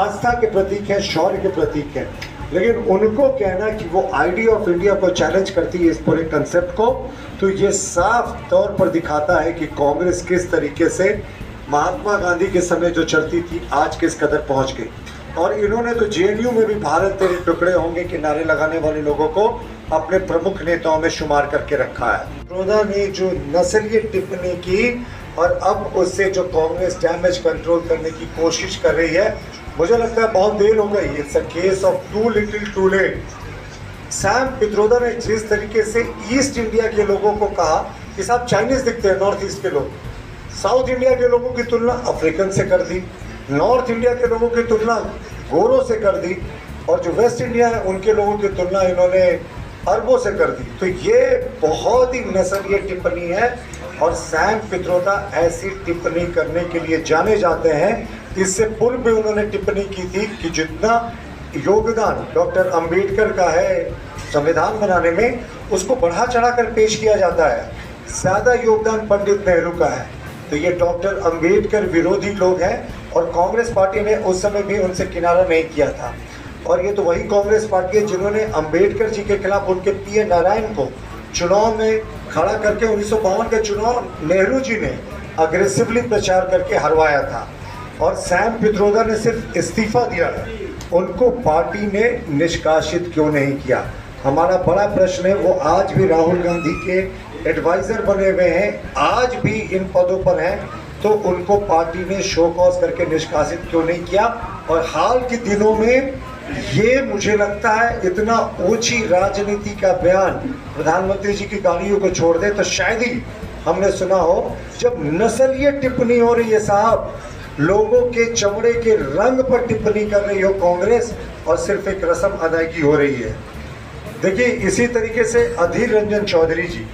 आस्था के प्रतीक है, शौर्य के प्रतीक है, लेकिन उनको कहना कि वो आइडिया ऑफ इंडिया को चैलेंज करती है इस पूरे कंसेप्ट को, तो ये साफ तौर पर दिखाता है कि कांग्रेस किस तरीके से महात्मा गांधी के समय जो चलती थी आज किस कदर पहुंच गई। और इन्होंने तो जेएनयू में भी भारत तेरे टुकड़े होंगे के नारे लगाने वाले लोगों को अपने प्रमुख नेताओं में शुमार करके रखा है। विरोधा ने जो नस्लीय टिप्पणी की और अब उससे जो कांग्रेस डैमेज कंट्रोल करने की कोशिश कर रही है, मुझे लगता है बहुत देर हो गई। It's a case of too little too late. Sam Pitroda ने जिस तरीके से ईस्ट इंडिया के लोगों को कहा कि साहब चाइनीज दिखते हैं नॉर्थ ईस्ट के लोग, साउथ इंडिया के लोगों की तुलना अफ्रीकन से कर दी, नॉर्थ इंडिया के लोगों की तुलना गोरों से कर दी, और जो वेस्ट इंडिया है उनके लोगों की तुलना इन्होंने अरबों से कर दी। तो ये बहुत ही नस्लीय टिप्पणी है और सैम पित्रोदा ऐसी टिप्पणी करने के लिए जाने जाते हैं। इससे पूर्व भी उन्होंने टिप्पणी की थी कि जितना योगदान डॉक्टर अंबेडकर का है संविधान बनाने में, उसको बढ़ा चढ़ा कर पेश किया जाता है। ज़्यादा योगदान पंडित नेहरू का है। तो ये डॉक्टर अंबेडकर विरोधी लोग हैं और कांग्रेस पार्टी ने उस समय भी उनसे किनारा नहीं किया था। और ये तो वही कांग्रेस पार्टी है जिन्होंने अंबेडकर जी के खिलाफ उनके पीए नारायण को चुनाव में खड़ा करके 1952 के चुनाव नेहरू जी ने अग्रेसिवली प्रचार करके हरवाया था। और सैम पित्रोदा ने सिर्फ इस्तीफा दिया है, उनको पार्टी ने निष्कासित क्यों नहीं किया? हमारा बड़ा प्रश्न है। वो आज भी राहुल गांधी के एडवाइज़र बने हुए हैं, आज भी इन पदों पर हैं, तो उनको पार्टी ने शो कॉज करके निष्कासित क्यों नहीं किया? और हाल के दिनों में ये मुझे लगता है इतना ऊंची राजनीति का बयान प्रधानमंत्री जी की गालियों को छोड़ दे तो शायद ही हमने सुना हो। जब नस्लीय टिप्पणी हो रही है साहब, लोगों के चमड़े के रंग पर टिप्पणी कर रही हो कांग्रेस, और सिर्फ एक रस्म अदायगी हो रही है। देखिए, इसी तरीके से अधीर रंजन चौधरी जी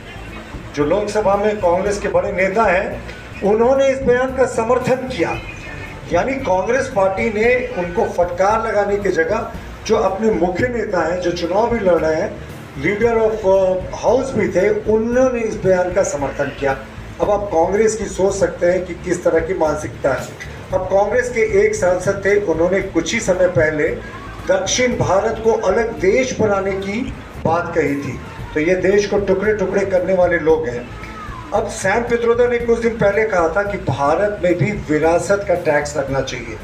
जो लोकसभा में कांग्रेस के बड़े नेता हैं, उन्होंने इस बयान का समर्थन किया। यानी कांग्रेस पार्टी ने उनको फटकार लगाने की जगह जो अपने मुख्य नेता हैं, जो चुनाव भी लड़ रहे हैं, लीडर ऑफ हाउस भी थे, उन्होंने इस बयान का समर्थन किया। अब आप कांग्रेस की सोच सकते हैं कि किस तरह की मानसिकता है। अब कांग्रेस के एक सांसद थे, उन्होंने कुछ ही समय पहले दक्षिण भारत को अलग देश बनाने की बात कही थी। तो ये देश को टुकड़े टुकड़े करने वाले लोग हैं। अब सैम पित्रोदा ने कुछ दिन पहले कहा था कि भारत में भी विरासत का टैक्स लगना चाहिए।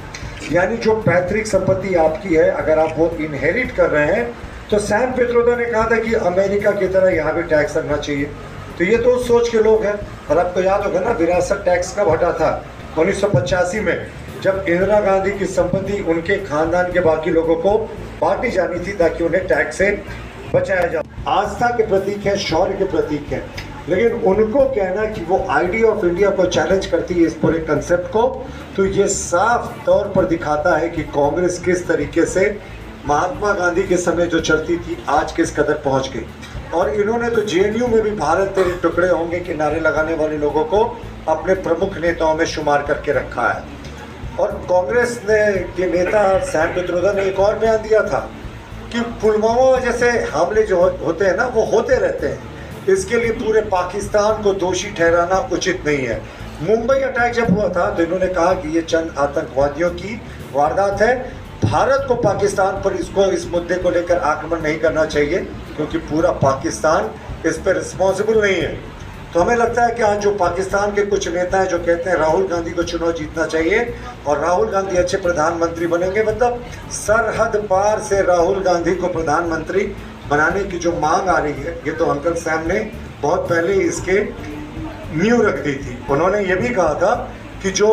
यानी जो पैतृक संपत्ति आपकी है, अगर आप वो इनहेरिट कर रहे हैं, तो सैम पित्रोदा ने कहा था कि अमेरिका की तरह यहाँ भी टैक्स लगना चाहिए। तो ये तो उस सोच के लोग हैं। और आपको याद होगा ना, विरासत टैक्स कब हटा था? 1985 में, जब इंदिरा गांधी की संपत्ति उनके खानदान के बाकी लोगों को बांटी जानी थी ताकि उन्हें टैक्स से बचाया जाए। आस्था के प्रतीक है, शौर्य के प्रतीक है, लेकिन उनको कहना कि वो आइडिया ऑफ इंडिया को चैलेंज करती है इस पूरे कंसेप्ट को, तो ये साफ तौर पर दिखाता है कि कांग्रेस किस तरीके से महात्मा गांधी के समय जो चलती थी आज किस कदर पहुंच गई। और इन्होंने तो जेएनयू में भी भारत तेरे टुकड़े होंगे के नारे लगाने वाले लोगों को अपने प्रमुख नेताओं में शुमार करके रखा है। और कांग्रेस ने के नेता सैम पित्रोदा ने एक और बयान दिया था कि पुलवामा जैसे हमले जो होते हैं ना, वो होते रहते हैं, इसके लिए पूरे पाकिस्तान को दोषी ठहराना उचित नहीं है। मुंबई अटैक जब हुआ था तो इन्होंने कहा कि ये चंद आतंकवादियों की वारदात है, भारत को पाकिस्तान पर इस मुद्दे को लेकर आक्रमण नहीं करना चाहिए क्योंकि पूरा पाकिस्तान इस पर रिस्पॉन्सिबल नहीं है। तो हमें लगता है कि आज जो पाकिस्तान के कुछ नेता हैं जो कहते हैं राहुल गांधी को चुनाव जीतना चाहिए और राहुल गांधी अच्छे प्रधानमंत्री बनेंगे, मतलब सरहद पार से राहुल गांधी को प्रधानमंत्री बनाने की जो मांग आ रही है, ये तो अंकल सैम ने बहुत पहले इसके नींव रख दी थी। उन्होंने ये भी कहा था कि जो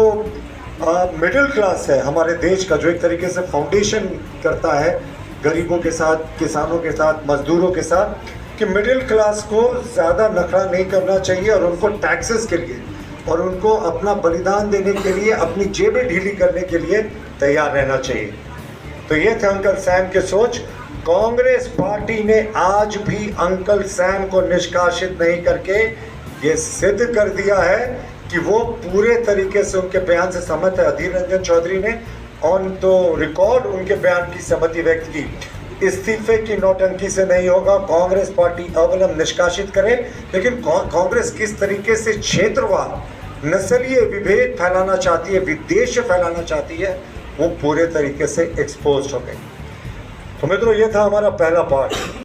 मिडिल क्लास है हमारे देश का, जो एक तरीके से फाउंडेशन करता है गरीबों के साथ, किसानों के साथ, मजदूरों के साथ, कि मिडिल क्लास को ज़्यादा नखरा नहीं करना चाहिए और उनको टैक्सेस के लिए और उनको अपना बलिदान देने के लिए, अपनी जेबें ढीली करने के लिए तैयार रहना चाहिए। तो ये थे अंकल सैम के सोच। कांग्रेस पार्टी ने आज भी अंकल सैम को निष्कासित नहीं करके ये सिद्ध कर दिया है कि वो पूरे तरीके से उनके बयान से सहमत है। अधीर रंजन चौधरी ने ऑन तो रिकॉर्ड उनके बयान की सहमति व्यक्त की। इस्तीफे की नौटंकी से नहीं होगा, कांग्रेस पार्टी अवलंब निष्कासित करे। लेकिन कांग्रेस किस तरीके से क्षेत्रवाद, नस्लीय विभेद फैलाना चाहती है, विद्वेष फैलाना चाहती है, वो पूरे तरीके से एक्सपोज हो गई। तो मित्रों, ये था हमारा पहला पार्ट।